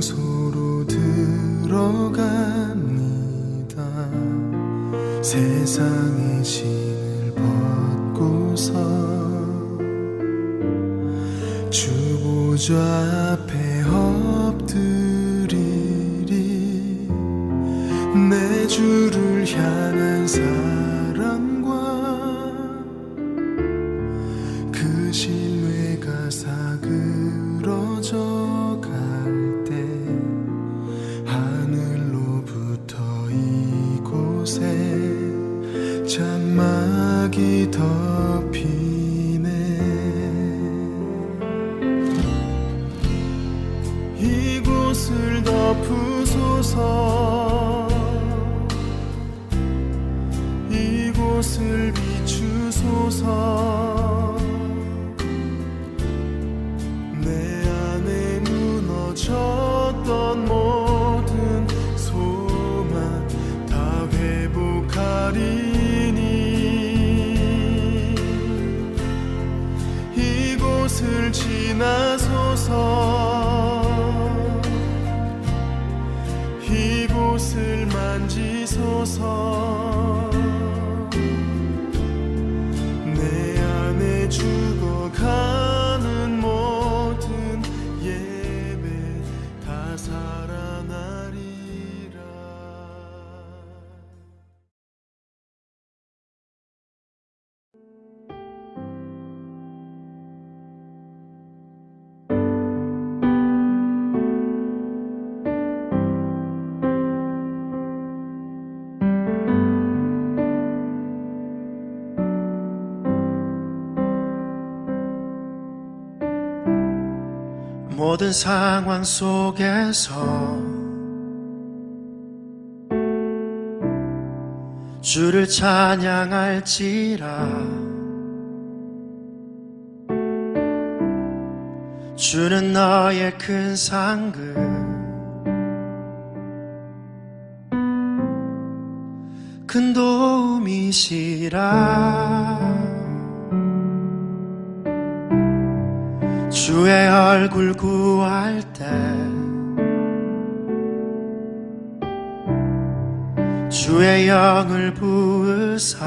장소로 들어갑니다. 세상의 신을 벗고서 주 보좌 앞에 엎드리리. 내 주를 향한 사랑과 그 신뢰가 사그러져 갈 때 하늘로부터 이곳에 장막이 덮이네. 이곳을 덮으소서. 이곳을 비추소서. 내 안에 무너졌던 모든 소망 다 회복하리니. 이곳을 지나소서. 이곳을 만지소서. 내 안에 죽어가는 모든 예배 다 살아나리라. 모든 상황 속에서 주를 찬양할지라. 주는 너의 큰 상급, 큰 도움이시라. 주의 얼굴 구할 때 주의 영을 부으사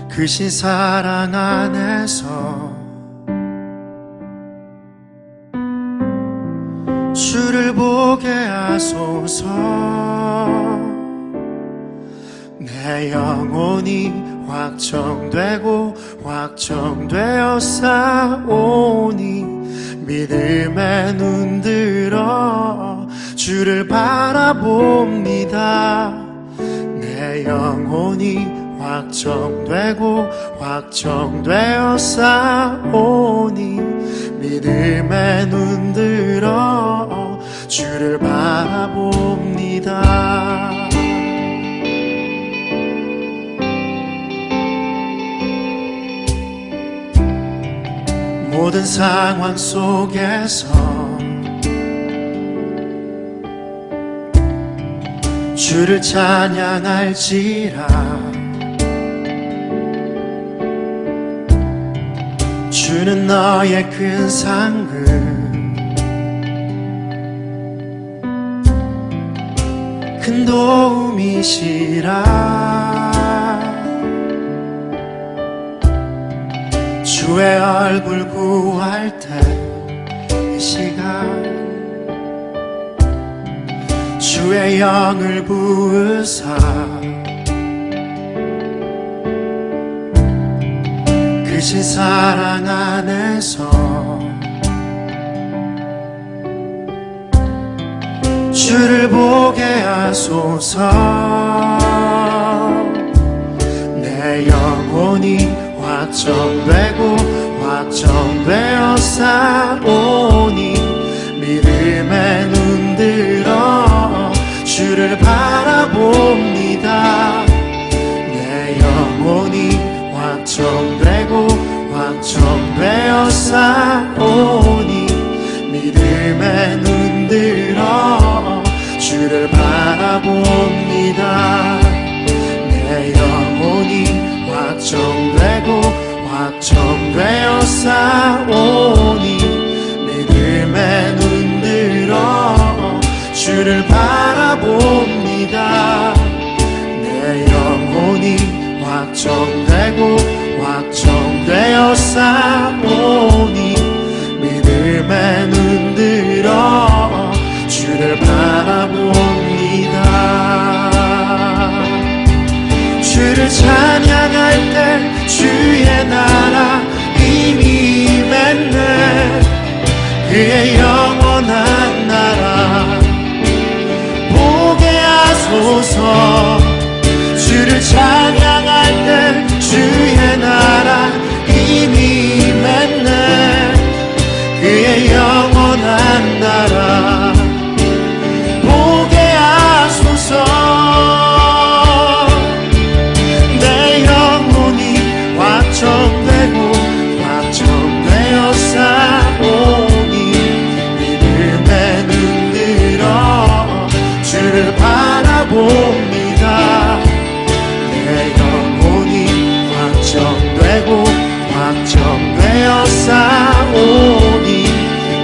크신 사랑 안에서 주를 보게 하소서. 내 영혼이 확정되고 확정되어 싸우니 믿음에 눈들어 주를 바라봅니다. 내 영혼이 확정되고 확정되어 싸우니 믿음에 눈들어 주를 바라봅니다. 모든 상황 속에서 주를 찬양할지라. 주는 너의 큰 상급, 큰 도움이시라. 주의 얼굴 구할 때 이 시간 주의 영을 부으사 크신 사랑 안에서 주를 보게 하소서. 내 영혼이 확정되고 확정되어 싸우니 믿음에 눈들어 주를 바라봅니다. 내 영혼이 확정되고 확정되어 싸우니 믿음에 눈들어 주를 바라봅니다. 내 영혼이 확정되고 확정되어 싸우니 믿음에 눈들어 주를 바라봅니다. 내 영혼이 확정되고 확정되어 싸우니 믿음에 눈들어 주를 바라봅니다. 주를 찬양할 때 주의 나라 이미 임했네. 그의 영원한 나라 보게 하소서. 주를 찬양할 때 주의 나라 이미 임했네. 그의 영원한 나라 보게 하소서. 내 영혼이 확정되고 확정되어 싸우니 믿음에 눈들어 주를 바라봅니다. 내 영혼이 확정되고 확정되어 싸우니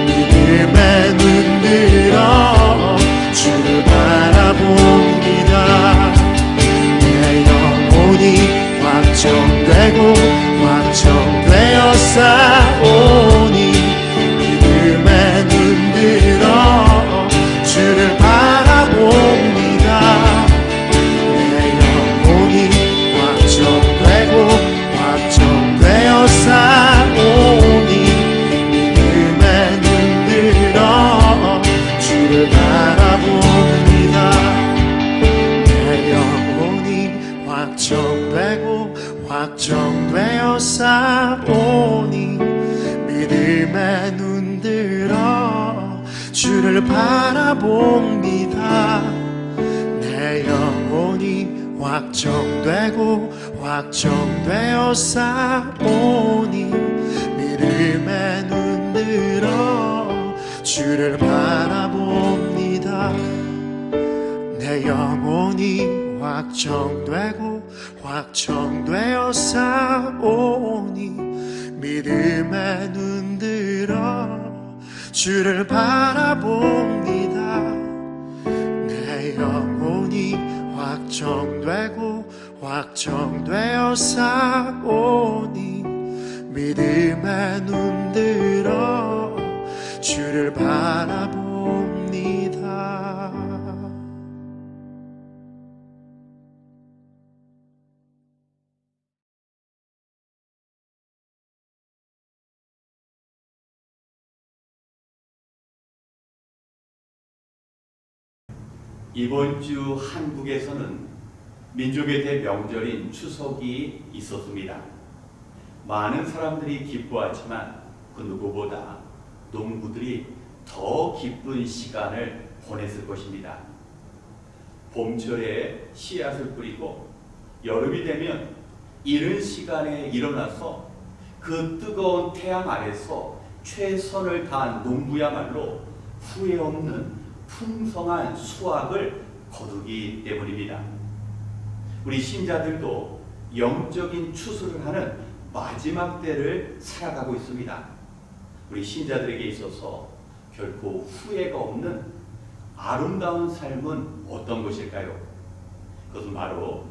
믿음에 눈들어 주를 바라봅니다. 내 영혼이 확정되고 확정되어 싸우니 믿음에 눈들어 주를 바라봅니다. 내 영혼이 확정되고 확정되어 싸우니 믿음에 눈들어 주를 바라봅니다. 내 영혼이 확정되고 확정되어 싸우니 믿음에 눈들어 주를 바라봅니다. 내 영혼이 확정되고 확정되어 싸우니 믿음에 눈들어 주를 바라봅니다. 내 영혼이 확정되고 확정되어 싸우니 믿음에 눈들어 주를 바라봅니다. 내 영혼이 확정되고 확정되어 싸우니 믿음에 눈들어 주를 바라봅니다. 이번 주 한국에서는 민족의 대명절인 추석이 있었습니다. 많은 사람들이 기뻐하지만 그 누구보다 농부들이 더 기쁜 시간을 보냈을 것입니다. 봄철에 씨앗을 뿌리고 여름이 되면 이른 시간에 일어나서 그 뜨거운 태양 아래서 최선을 다한 농부야말로 후회 없는 풍성한 수확을 거두기 때문입니다. 우리 신자들도 영적인 추수를 하는 마지막 때를 살아가고 있습니다. 우리 신자들에게 있어서 결코 후회가 없는 아름다운 삶은 어떤 것일까요? 그것은 바로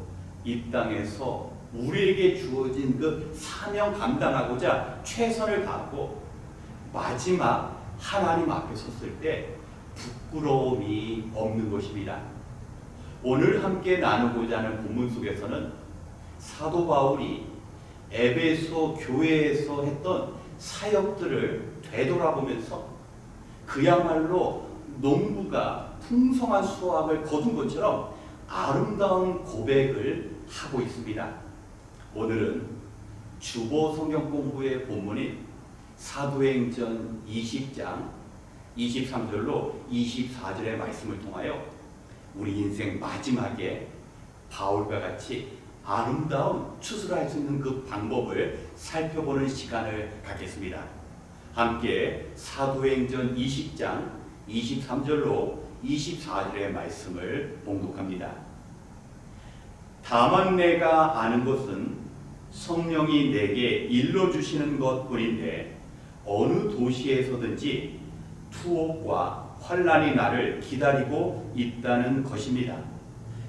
이 땅에서 우리에게 주어진 그 사명 감당하고자 최선을 다하고 마지막 하나님 앞에 섰을 때 부끄러움이 없는 것입니다. 오늘 함께 나누고자 하는 본문 속에서는 사도 바울이 에베소 교회에서 했던 사역들을 되돌아보면서 그야말로 농부가 풍성한 수확을 거둔 것처럼 아름다운 고백을 하고 있습니다. 오늘은 주보 성경 공부의 본문인 사도행전 20장 23절로 24절의 말씀을 통하여 우리 인생 마지막에 바울과 같이 아름다운 추수를 할 수 있는 그 방법을 살펴보는 시간을 갖겠습니다. 함께 사도행전 20장 23절로 24절의 말씀을 봉독합니다. 다만 내가 아는 것은 성령이 내게 일러주시는 것뿐인데 어느 도시에서든지 투옥과 환난이 나를 기다리고 있다는 것입니다.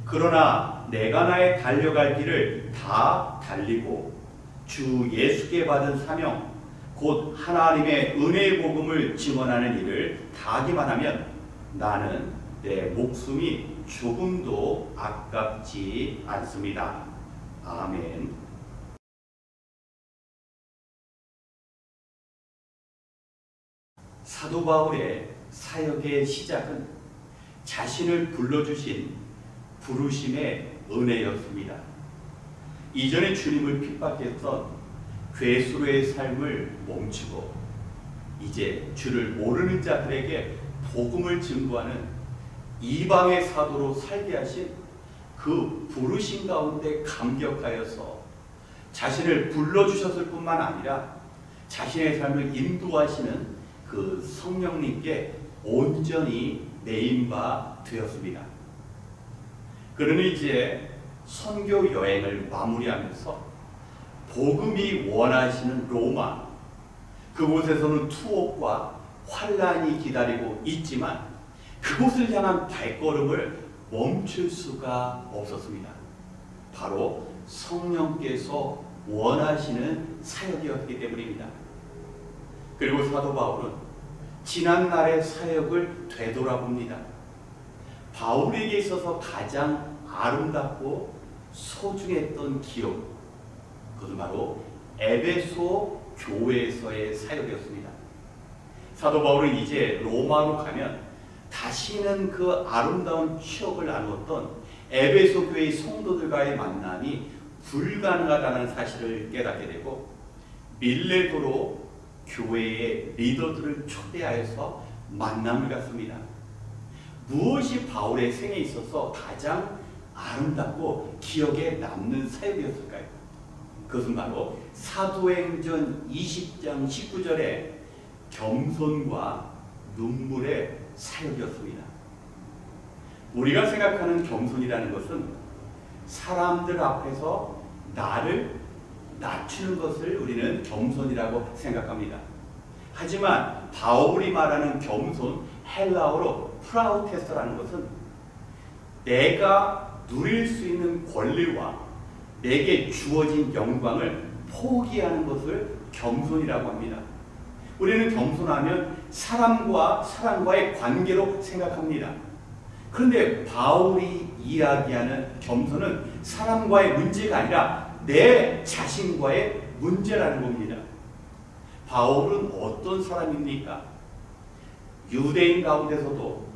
그러나 내가 나의 달려갈 길을 다 달리고 주 예수께 받은 사명 곧 하나님의 은혜의 복음을 증언하는 일을 다하기만 하면 나는 내 목숨이 조금도 아깝지 않습니다. 아멘. 사도 바울의 사역의 시작은 자신을 불러주신 부르심의 은혜였습니다. 이전에 주님을 핍박했던 괴수로의 삶을 멈추고 이제 주를 모르는 자들에게 복음을 증거하는 이방의 사도로 살게 하신 그 부르심 가운데 감격하여서 자신을 불러주셨을 뿐만 아니라 자신의 삶을 인도하시는 그 성령님께 온전히 매인 바 되었습니다. 그러니 이제 선교 여행을 마무리하면서 복음이 원하시는 로마, 그곳에서는 투옥과 환난이 기다리고 있지만 그곳을 향한 발걸음을 멈출 수가 없었습니다. 바로 성령께서 원하시는 사역이었기 때문입니다. 그리고 사도 바울은 지난날의 사역을 되돌아봅니다. 바울에게 있어서 가장 아름답고 소중했던 기억, 그것은 바로 에베소 교회에서의 사역이었습니다. 사도 바울은 이제 로마로 가면 다시는 그 아름다운 추억을 나누었던 에베소 교회의 성도들과의 만남이 불가능하다는 사실을 깨닫게 되고 밀레도로 교회의 리더들을 초대하여서 만남을 갖습니다. 무엇이 바울의 생에 있어서 가장 아름답고 기억에 남는 사역이었을까요? 그것은 바로 사도행전 20장 19절의 겸손과 눈물의 사역이었습니다. 우리가 생각하는 겸손이라는 것은 사람들 앞에서 나를 낮추는 것을 우리는 겸손이라고 생각합니다. 하지만 바울이 말하는 겸손, 헬라어로 프라우테스라는 것은 내가 누릴 수 있는 권리와 내게 주어진 영광을 포기하는 것을 겸손이라고 합니다. 우리는 겸손하면 사람과의 관계로 생각합니다. 그런데 바울이 이야기하는 겸손은 사람과의 문제가 아니라 내 자신과의 문제라는 겁니다. 바울은 어떤 사람입니까? 유대인 가운데서도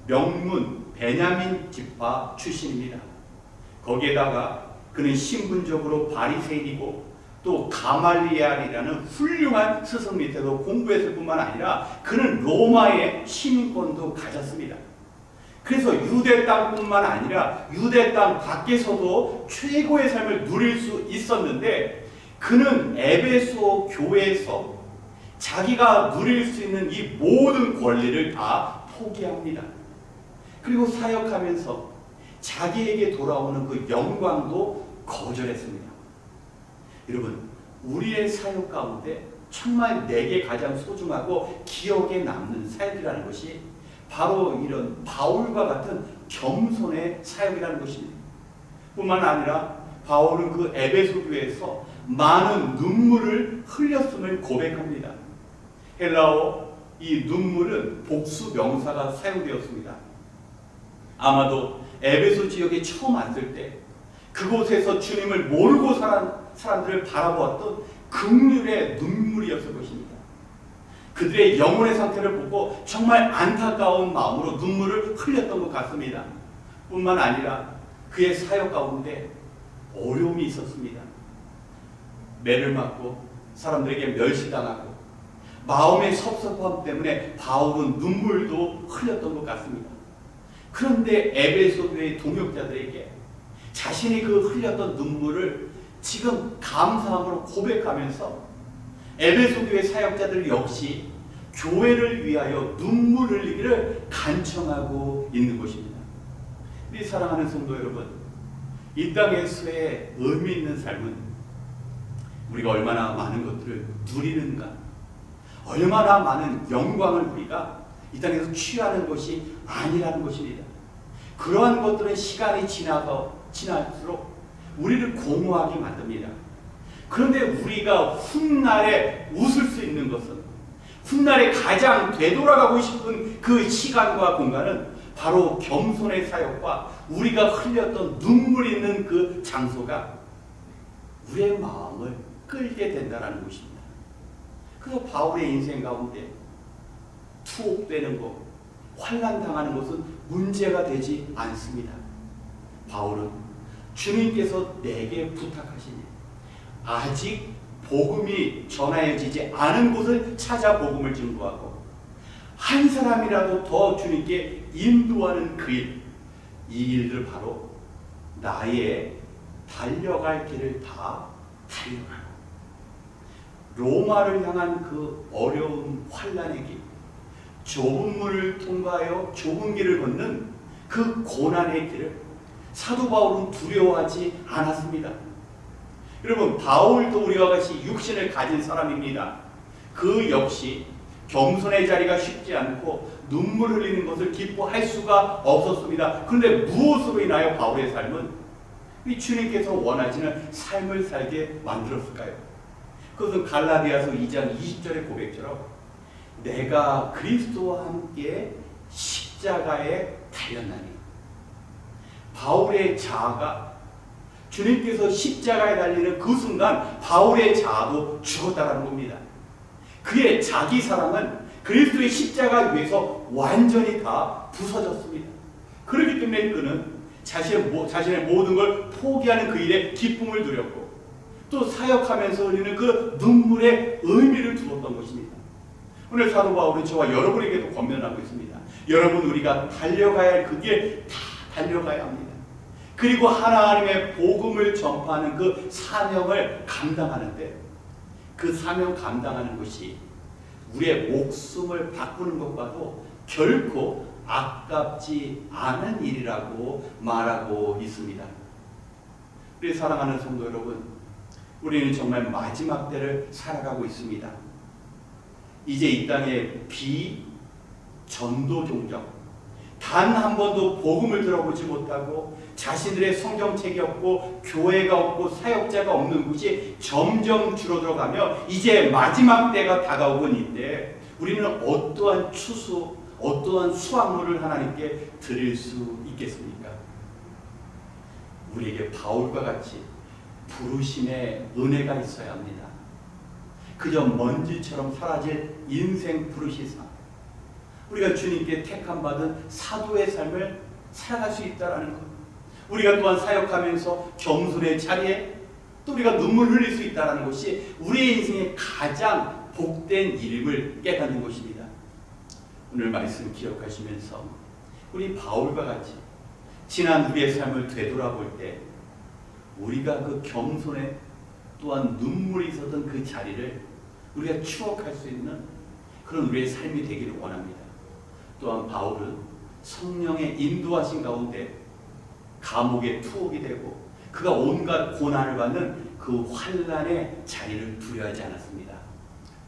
명문 베냐민 지파 출신입니다. 거기에다가 그는 신분적으로 바리새인이고 또 가말리엘이라는 훌륭한 스승 밑에서 공부했을 뿐만 아니라 그는 로마의 시민권도 가졌습니다. 그래서 유대 땅뿐만 아니라 유대 땅 밖에서도 최고의 삶을 누릴 수 있었는데 그는 에베소 교회에서 자기가 누릴 수 있는 이 모든 권리를 다 포기합니다. 그리고 사역하면서 자기에게 돌아오는 그 영광도 거절했습니다. 여러분, 우리의 사역 가운데 정말 내게 가장 소중하고 기억에 남는 사역이라는 것이 바로 이런 바울과 같은 겸손의 사역이라는 것입니다. 뿐만 아니라 바울은 그 에베소 교회에서 많은 눈물을 흘렸음을 고백합니다. 헬라어 이 눈물은 복수 명사가 사용되었습니다. 아마도 에베소 지역에 처음 왔을 때 그곳에서 주님을 모르고 산 사람들을 바라보았던 긍휼의 눈물이었을 것입니다. 그들의 영혼의 상태를 보고 정말 안타까운 마음으로 눈물을 흘렸던 것 같습니다. 뿐만 아니라 그의 사역 가운데 어려움이 있었습니다. 매를 맞고 사람들에게 멸시당하고 마음의 섭섭함 때문에 바울은 눈물도 흘렸던 것 같습니다. 그런데 에베소 교회의 동역자들에게 자신이 그 흘렸던 눈물을 지금 감사함으로 고백하면서 에베소 교회 사역자들 역시 교회를 위하여 눈물 흘리기를 간청하고 있는 것입니다. 우리 사랑하는 성도 여러분, 이 땅에서의 의미 있는 삶은 우리가 얼마나 많은 것들을 누리는가, 얼마나 많은 영광을 우리가 이 땅에서 취하는 것이 아니라는 것입니다. 그러한 것들은 시간이 지날수록 우리를 공허하게 만듭니다. 그런데 우리가 훗날에 웃을 수 있는 것은, 훗날에 가장 되돌아가고 싶은 그 시간과 공간은 바로 겸손의 사역과 우리가 흘렸던 눈물 있는 그 장소가 우리의 마음을 끌게 된다는 것입니다. 그래서 바울의 인생 가운데 투옥되는 것, 환난당하는 것은 문제가 되지 않습니다. 바울은 주님께서 내게 부탁하시니 아직 복음이 전하여지지 않은 곳을 찾아 복음을 증거하고 한 사람이라도 더 주님께 인도하는 그 일, 이 일들 바로 나의 달려갈 길을 다 달려가고 로마를 향한 그 어려운 환난의 길, 좁은 문을 통과하여 좁은 길을 걷는 그 고난의 길을 사도 바울은 두려워하지 않았습니다. 여러분, 바울도 우리와 같이 육신을 가진 사람입니다. 그 역시 겸손의 자리가 쉽지 않고 눈물 흘리는 것을 기뻐할 수가 없었습니다. 그런데 무엇으로 인하여 바울의 삶은 이 주님께서 원하시는 삶을 살게 만들었을까요? 그것은 갈라디아서 2장 20절의 고백처럼 내가 그리스도와 함께 십자가에 달렸나니, 바울의 자아가 주님께서 십자가에 달리는 그 순간 바울의 자아도 죽었다는 겁니다. 그의 자기 사랑은 그리스도의 십자가 위에서 완전히 다 부서졌습니다. 그렇기 때문에 그는 자신의 모든 걸 포기하는 그 일에 기쁨을 누렸고 또 사역하면서 흘리는 그 눈물에 의미를 두었던 것입니다. 오늘 사도 바울은 저와 여러분에게도 권면하고 있습니다. 여러분, 우리가 달려가야 할 그 길 다 달려가야 합니다. 그리고 하나님의 복음을 전파하는 그 사명을 감당하는데, 그 사명 감당하는 것이 우리의 목숨을 바꾸는 것과도 결코 아깝지 않은 일이라고 말하고 있습니다. 우리 사랑하는 성도 여러분, 우리는 정말 마지막 때를 살아가고 있습니다. 이제 이 땅에 비전도 종족, 단 한 번도 복음을 들어보지 못하고 자신들의 성경책이 없고 교회가 없고 사역자가 없는 곳이 점점 줄어들어가며 이제 마지막 때가 다가오곤 이때 우리는 어떠한 어떠한 수확물을 하나님께 드릴 수 있겠습니까? 우리에게 바울과 같이 부르심의 은혜가 있어야 합니다. 그저 먼지처럼 사라질 인생 부르시사, 우리가 주님께 택함받은 사도의 삶을 살아갈 수 있다는 것, 우리가 또한 사역하면서 겸손의 자리에 또 우리가 눈물 흘릴 수 있다는 것이 우리의 인생의 가장 복된 일임을 깨닫는 것입니다. 오늘 말씀 기억하시면서 우리 바울과 같이 지난 우리의 삶을 되돌아볼 때 우리가 그 겸손에 또한 눈물이 있었던 그 자리를 우리가 추억할 수 있는 그런 우리의 삶이 되기를 원합니다. 또한 바울은 성령의 인도하신 가운데 감옥에 투옥이 되고 그가 온갖 고난을 받는 그 환난의 자리를 두려워하지 않았습니다.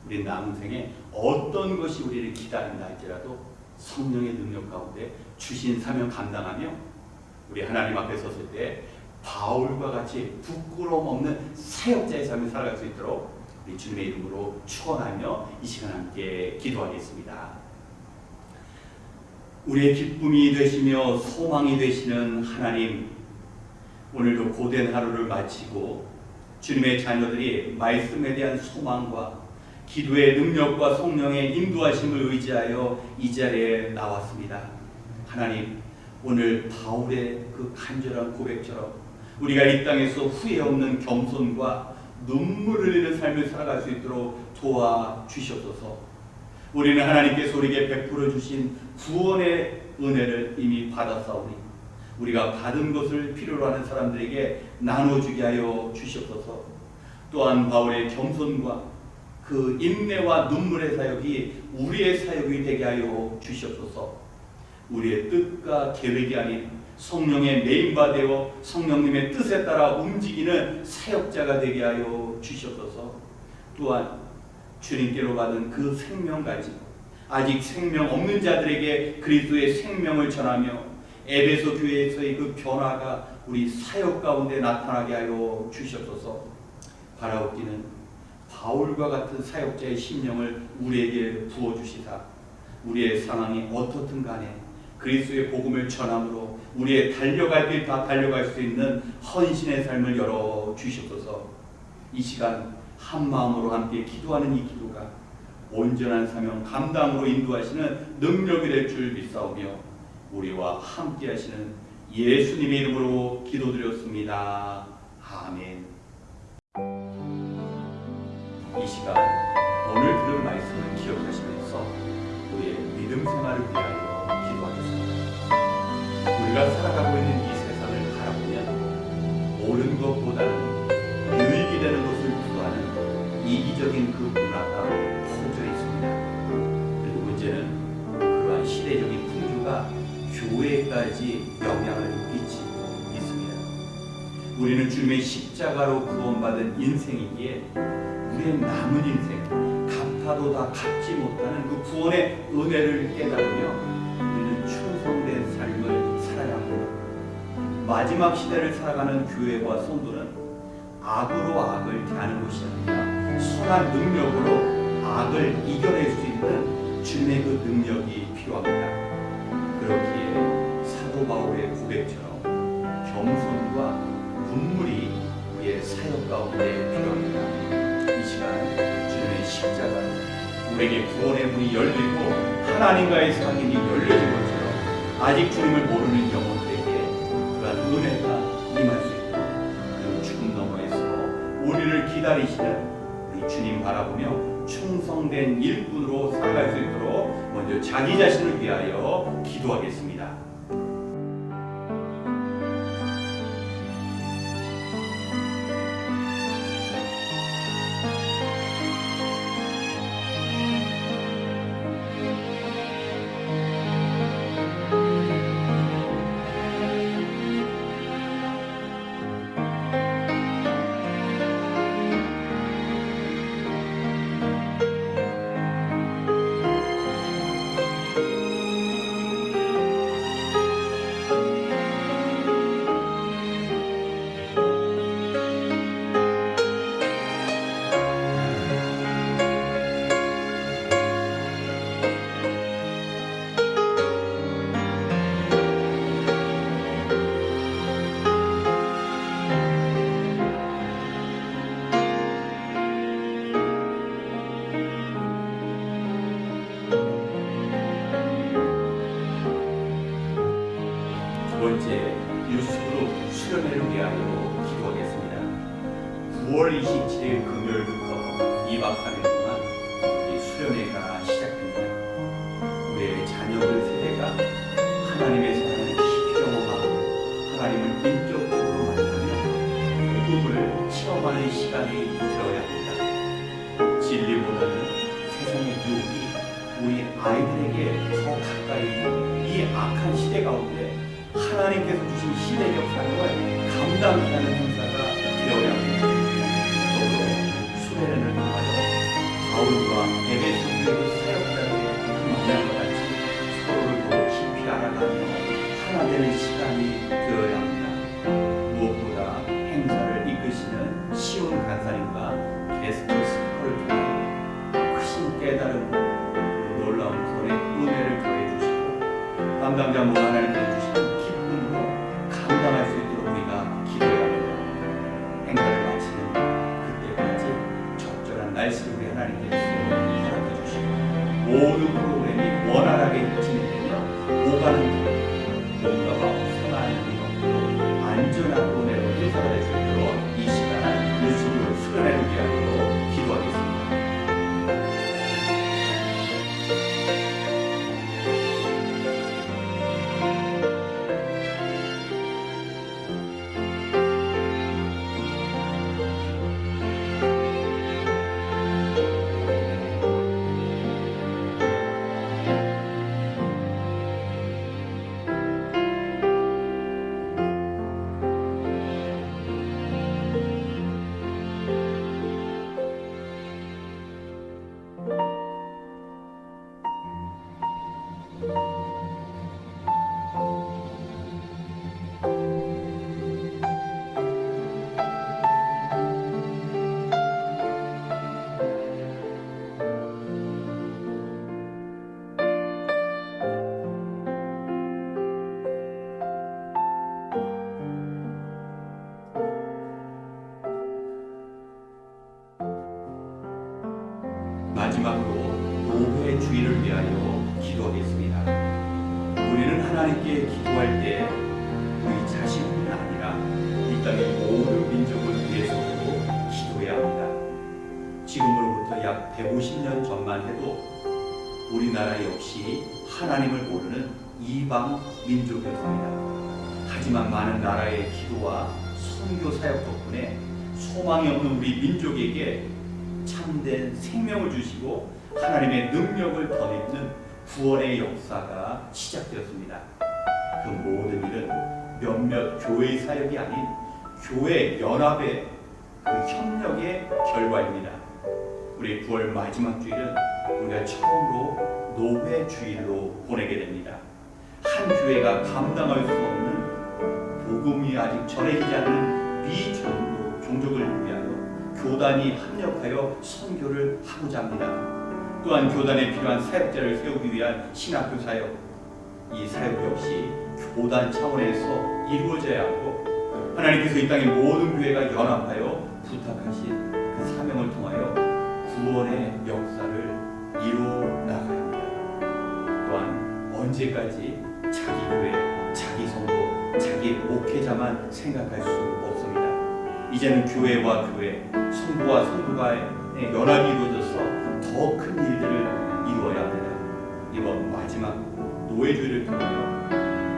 우리 남은 생에 어떤 것이 우리를 기다린다 할지라도 성령의 능력 가운데 주신 사명 감당하며 우리 하나님 앞에 섰을 때 바울과 같이 부끄러움 없는 사역자의 삶을 살아갈 수 있도록 우리 주님의 이름으로 축원하며 이 시간 함께 기도하겠습니다. 우리의 기쁨이 되시며 소망이 되시는 하나님, 오늘도 고된 하루를 마치고 주님의 자녀들이 말씀에 대한 소망과 기도의 능력과 성령의 인도하심을 의지하여 이 자리에 나왔습니다. 하나님, 오늘 바울의 그 간절한 고백처럼 우리가 이 땅에서 후회 없는 겸손과 눈물 흘리는 삶을 살아갈 수 있도록 도와주시옵소서. 우리는 하나님께서 우리에게 베풀어 주신 구원의 은혜를 이미 받았사오니 우리가 받은 것을 필요로 하는 사람들에게 나눠주게 하여 주시옵소서. 또한 바울의 겸손과 그 인내와 눈물의 사역이 우리의 사역이 되게 하여 주시옵소서. 우리의 뜻과 계획이 아닌 성령의 메인바되어 성령님의 뜻에 따라 움직이는 사역자가 되게 하여 주시옵소서. 또한 주님께로 받은 그 생명 가지고 아직 생명 없는 자들에게 그리스도의 생명을 전하며 에베소 교회에서의 그 변화가 우리 사역 가운데 나타나게 하여 주시옵소서. 바라옵기는 바울과 같은 사역자의 심령을 우리에게 부어주시사 우리의 상황이 어떻든 간에 그리스도의 복음을 전함으로 우리의 달려갈 길 다 달려갈 수 있는 헌신의 삶을 열어 주시옵소서. 이 시간 한 마음으로 함께 기도하는 이 기도가 온전한 사명 감당으로 인도하시는 능력이 될 줄 믿사오며 우리와 함께 하시는 예수님의 이름으로 기도드렸습니다. 아멘. 이 시간 오늘 들은 말씀을 기억하시면서 우리의 믿음 생활을 위하여 기도하겠습니다. 우리가 살아가고 있는 이 세상을 바라보면 옳은 것보다는 유익이 되는 것을 추구하는 이기적인 그 문화가 퍼져 있습니다. 그리고 문제는 그러한 시대적인 풍조가 교회까지 영향을 끼치고 있습니다. 우리는 주님의 십자가로 구원받은 인생이기에 우리의 남은 인생 갚아도 다 갚지 못하는 그 구원의 은혜를 깨달으며 우리는 충성된 삶을 살아야 합니다. 마지막 시대를 살아가는 교회와 성도는 악으로 악을 대하는 것이 아니라 선한 능력으로 악을 이겨낼 수 있는 주님의 그 능력이 필요합니다. 그렇기에 사도 바울의 고백처럼 겸손과 눈물이 우리의 사역 가운데 필요합니다. 이 시간 주님의 십자가로 우리에게 구원의 문이 열리고 하나님과의 상인이 열려진 것처럼 아직 주님을 모르는 영혼들에게 그러한 은혜가 임할 수 있도록 그 죽음 너머에서 우리를 기다리시는 우리 주님 바라보며 충성된 일꾼으로 살아갈 수 있도록 먼저 자기 자신을 위하여 기도하겠습니다. 두 번째, 유스그룹 수련회를 위하여 기도하겠습니다. 9월 27일 금요일부터 2박 3일 동안 이 수련회가 시작됩니다. 우리의 자녀들 세대가 하나님의 사랑을 깊이 경험하고 하나님을 인격적으로 만나며 복음을 체험하는 시간이 되어야 합니다. 진리보다는 세상의 유혹이 우리 아이들에게 더 가까이 있는 이 악한 시대 가운데 하나님께서 주신 시대적 사명을 감당하는 행사가 되어야 합니다. 더불어 수련회를 통하여 바울과 에베소 교회 사역자들의 만남과 같이 서로를 더 깊이 알아가며 하나 되는 시간이 되어야 합니다. 무엇보다 행사를 이끄시는 시온 간사님과 게스트 스피커를 통하여 크신 깨달음으로 놀라운 구원의 은혜를 더해 주시고 담당자 모두 하나님께서 주시는 기쁨으로 감당할 수 있도록 우리가 기도해야 합니다. 150년 전만 해도 우리나라 역시 하나님을 모르는 이방 민족이었습니다. 하지만 많은 나라의 기도와 선교 사역 덕분에 소망이 없는 우리 민족에게 참된 생명을 주시고 하나님의 능력을 덧입는 구원의 역사가 시작되었습니다. 그 모든 일은 몇몇 교회의 사역이 아닌 교회 연합의 그 협력의 결과입니다. 우리 9월 마지막 주일은 우리가 처음으로 노회 주일로 보내게 됩니다. 한 교회가 감당할 수 없는 복음이 아직 전해지지 않는 미종족을 위하여 교단이 합력하여 선교를 하고자 합니다. 또한 교단에 필요한 사역자를 세우기 위한 신학교 사역, 이 사역 역시 교단 차원에서 이루어져야 하고 하나님께서 이 땅의 모든 교회가 연합하여 부탁하신 그 사명을 통하여 구원의 역사를 이루어 나가야 합니다. 또한 언제까지 자기 교회, 자기 성도, 자기 목회자만 생각할 수 없습니다. 이제는 교회와 교회, 성도와 성도가 연합이 이루어져서 더 큰 일들을 이루어야 합니다. 이번 마지막 노회주의를 통하여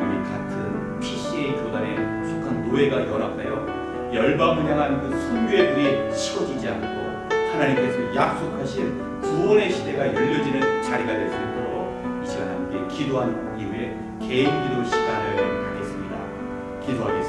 우리 같은 PCA 교단에 속한 노회가 연합하여 열방을 향한 그 선교의 불이 식어지지 않고 하나님께서 약속하신 구원의 시대가 열려지는 자리가 될 수 있도록 이 시간 함께 기도한 이후에 개인 기도 시간을 갖겠습니다. 기도하겠습니다.